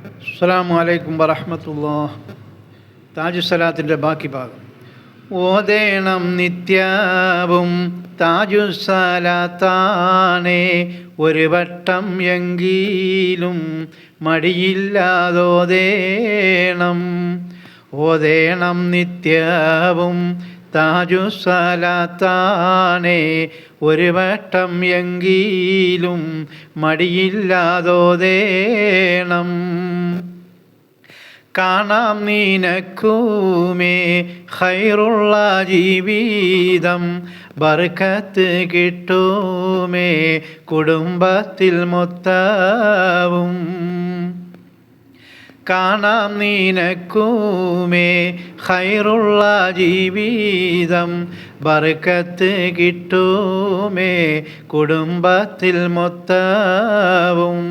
അസ്സലാമു അലൈക്കും വറഹ്മത്തുള്ളാഹി. താജുസ്സലാത്തിൻ്റെ ബാക്കി ഭാഗം. ഓതേണം നിത്യവും താജുസ്സലാത്താണേ, ഒരു വട്ടം എങ്കിലും മടിയില്ലാതോതേണം. ഓതേണം നിത്യവും താജുസ്സലാത്താണേ, ഒരു വട്ടം എങ്കിലും മടിയില്ലാതോതേണം. കാണാം നിനക്കുമേ ഖൈറുള്ള ജീവിതം, ബർക്കത്ത് കിട്ടുമേ കുടുംബത്തിൽ മൊത്തവും. കാണാം നിനക്കുമേ ഖൈറുള്ള ജീവിതം, ബർക്കത്ത് കിട്ടുമേ കുടുംബത്തിൽ മൊത്തവും.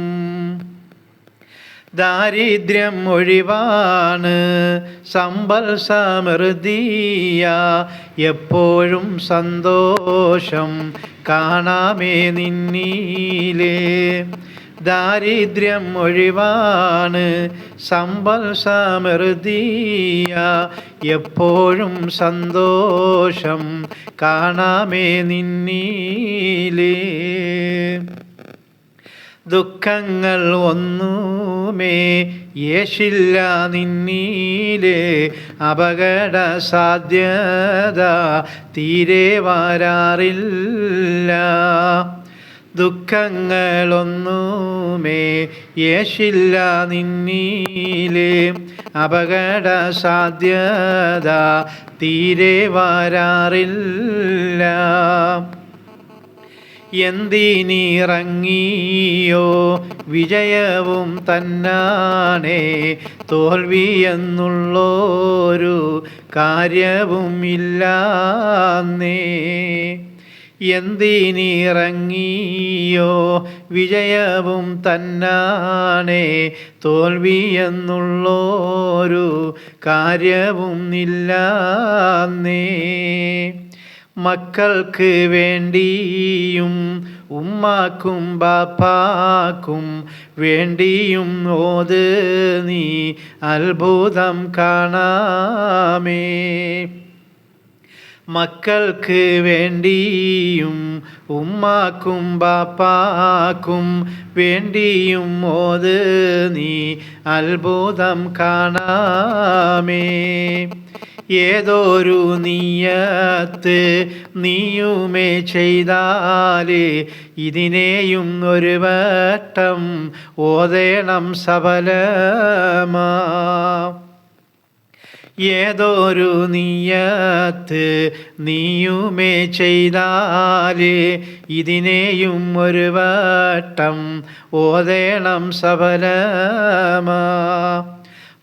ദാരിദ്ര്യം ഒഴിവാണ് സമ്പൽ സമൃദ്ധിയ, എപ്പോഴും സന്തോഷം കാണാമേ നിന്നിലേ. ദാരിദ്ര്യം ഒഴിവാണ് സമ്പൽ സമൃദ്ധിയ, എപ്പോഴും സന്തോഷം കാണാമേ നിന്നിലേ. ദുഃഖങ്ങൾ ഒന്നുമേ യേശില്ല നിന്നിലേ, അപകട സാധ്യത തീരെ വരാറില്ല. ദുഃഖങ്ങളൊന്നുമേ യേശില്ല നിന്നിലേ, അപകട സാധ്യത തീരെ വരാറില്ല. എന്തിനിറങ്ങിയോ വിജയവും തന്നാണേ, തോൽവി എന്നുള്ളൊരു കാര്യവും ഇല്ലാന്നേ. എന്തിനിറങ്ങിയോ വിജയവും തന്നാണേ, തോൽവി എന്നുള്ളൊരു കാര്യവും ഇല്ലാന്നേ. മക്കൾക്ക് വേണ്ടിയും ഉമ്മാക്കും ബാപ്പാക്കും വേണ്ടിയും ഓത് നീ അത്ഭുതം കാണാമേ. മക്കൾക്ക് വേണ്ടിയും ഉമ്മാക്കും ബാപ്പാക്കും വേണ്ടിയും ഓത് നീ അത്ഭുതം കാണാമേ. ഏതൊരു നിയ്യത്ത് നീയുമേ ചെയ്താലേ, ഇതിനെയും ഒരു വട്ടം ഓതേണം സഫലമാ. ഏതൊരു നിയ്യത്ത് നീയുമേ ചെയ്താലേ, ഇതിനെയും ഒരു വട്ടം ഓതേണം സഫലമാ.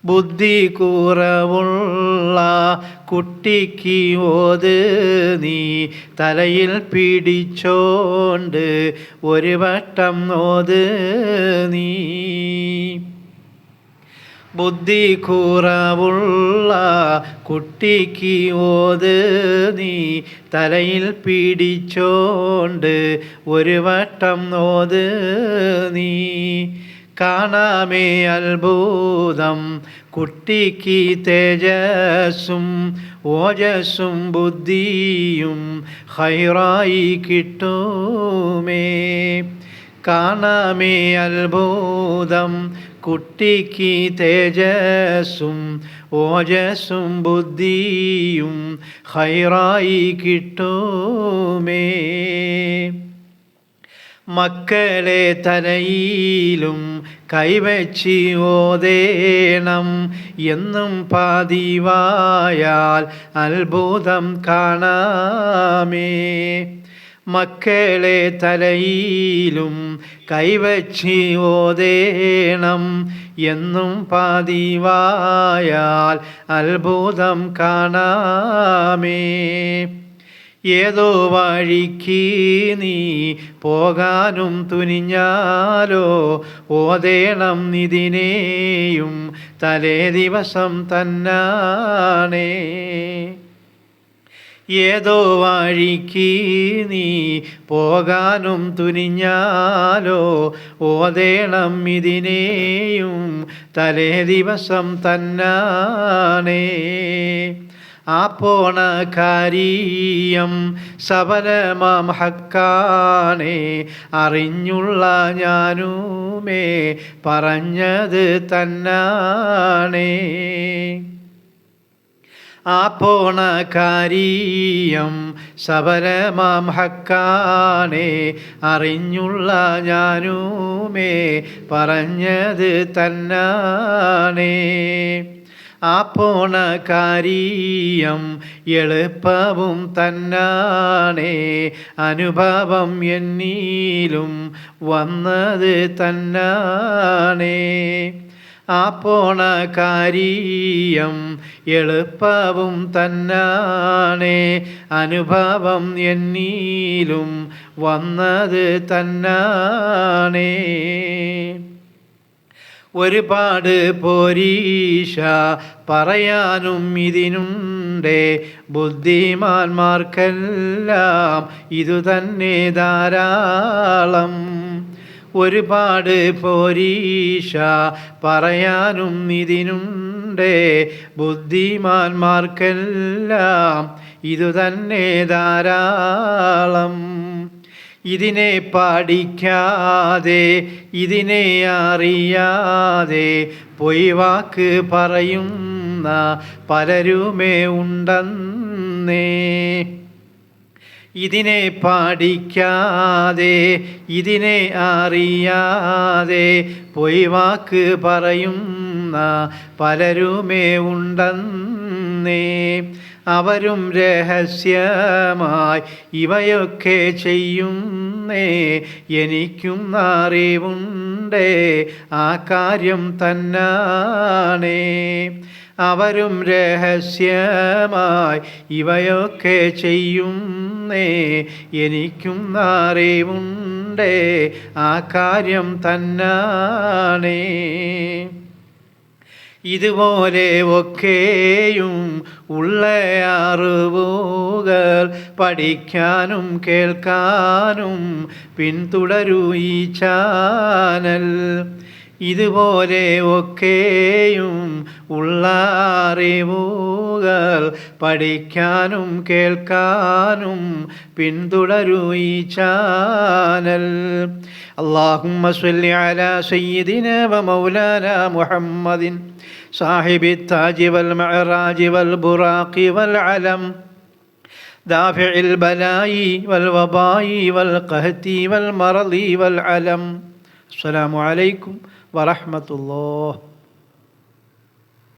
ബുദ്ധി കുറവുള്ള കുട്ടിക്ക് ഓത് നീ തലയിൽ പിടിച്ചോണ്ട് ഒരു വട്ടം ഓത് നീ. ബുദ്ധി കുറവുള്ള കുട്ടിക്ക് ഓത് നീ തലയിൽ പിടിച്ചോണ്ട് ഒരു വട്ടം ഓത് നീ. കാണാമേ അത്ഭുതം കുട്ടിക്ക് തേജസ്സും ഓജസ്സും ബുദ്ധിയും ഖൈറായി കിട്ടുമേ. കാണാമേ അത്ഭുതം കുട്ടിക്ക് തേജസ്സും ഓജസ്സും ബുദ്ധിയും ഖൈറായി കിട്ടുമേ. മക്കളെ തലയിലും കൈവച്ച് ഓതേണം, എന്നും പതിവായാൽ അത്ഭുതം കാണാമേ. മക്കളെ തലയിലും കൈവച്ച് ഓതേണം, എന്നും പതിവായാൽ അത്ഭുതം കാണാമേ. ഏതോ വഴിക്ക് നീ പോകാനും തുനിഞ്ഞാലോ, ഓതേണം ഇതിനെയും തലേ ദിവസം തന്നാണേ. ഏതോ വഴിക്ക് നീ പോകാനും തുനിഞ്ഞാലോ ഓതേണം ഇതിനെയും തലേ ദിവസം തന്നാണേ. ആ പോണ കാര്യം സബലമാം ഹക്കാണേ, അറിഞ്ഞുള്ള ഞാനുമേ പറഞ്ഞത് തന്നാണേ. ആ പോണ കാര്യം സബലമാം ഹക്കാണേ, അറിഞ്ഞുള്ള ഞാനുമേ പറഞ്ഞത് തന്നാണേ. ആ പോണ കാര്യം എളുപ്പവും തന്നാണേ, അനുഭവം എന്നിലും വന്നത് തന്നാണേ. ആ പോണ കാര്യം എളുപ്പവും തന്നാണേ, അനുഭവം എന്നിലും വന്നത് തന്നാണേ. ഒരുപാട് പോരീഷ പറയാനും ഇതിനുണ്ടേ, ബുദ്ധിമാന്മാർക്കെല്ലാം ഇതുതന്നെ ധാരാളം. ഒരുപാട് പോരീഷ പറയാനും ഇതിനുണ്ടേ, ബുദ്ധിമാന്മാർക്കെല്ലാം ഇതുതന്നെ ധാരാളം. ഇതിനെ പഠിക്കാതെ ഇതിനെ അറിയാതെ പൊയ് വാക്ക് പറയുന്ന പലരുമേ ഉണ്ടെന്നേ. ഇതിനെ പഠിക്കാതെ ഇതിനെ അറിയാതെ പൊയ് വാക്ക് പറയുന്ന പലരുമേ ഉണ്ടെന്നേ. അവരും രഹസ്യമായി ഇവയൊക്കെ ചെയ്യുന്നേ, എനിക്കും അറിവുണ്ടേ ആ കാര്യം തന്നാണേ. അവരും രഹസ്യമായി ഇവയൊക്കെ ചെയ്യുന്നേ, എനിക്കും അറിവുണ്ടേ ആ കാര്യം തന്നാണേ. ഇതുപോലെ ഒക്കെയും ഉള്ള അറിവുകൾ പഠിക്കാനും കേൾക്കാനും പിന്തുടരൂ ഈ ചാനൽ. ഇതുപോലെ ഒക്കെയും ഉള്ള അറിവുകൾ പഠിക്കാനും കേൾക്കാനും പിന്തുടരൂ ഈ ചാനൽ. അല്ലാഹുമ്മ സ്വല്ലി അലാ സയ്യിദിനാ വ മൗലാനാ മുഹമ്മദിൻ സാഹിബി താജി വൽ മഅറാജി വൽ ബുറാഖി വൽ അലം ദാഫിഇൽ ബലായി വൽ വബായി വൽ ഖഹതി വൽ മറളി വൽ അലം. അസ്സലാമു അലൈക്കും വറഹ്മത്തുള്ളാഹി.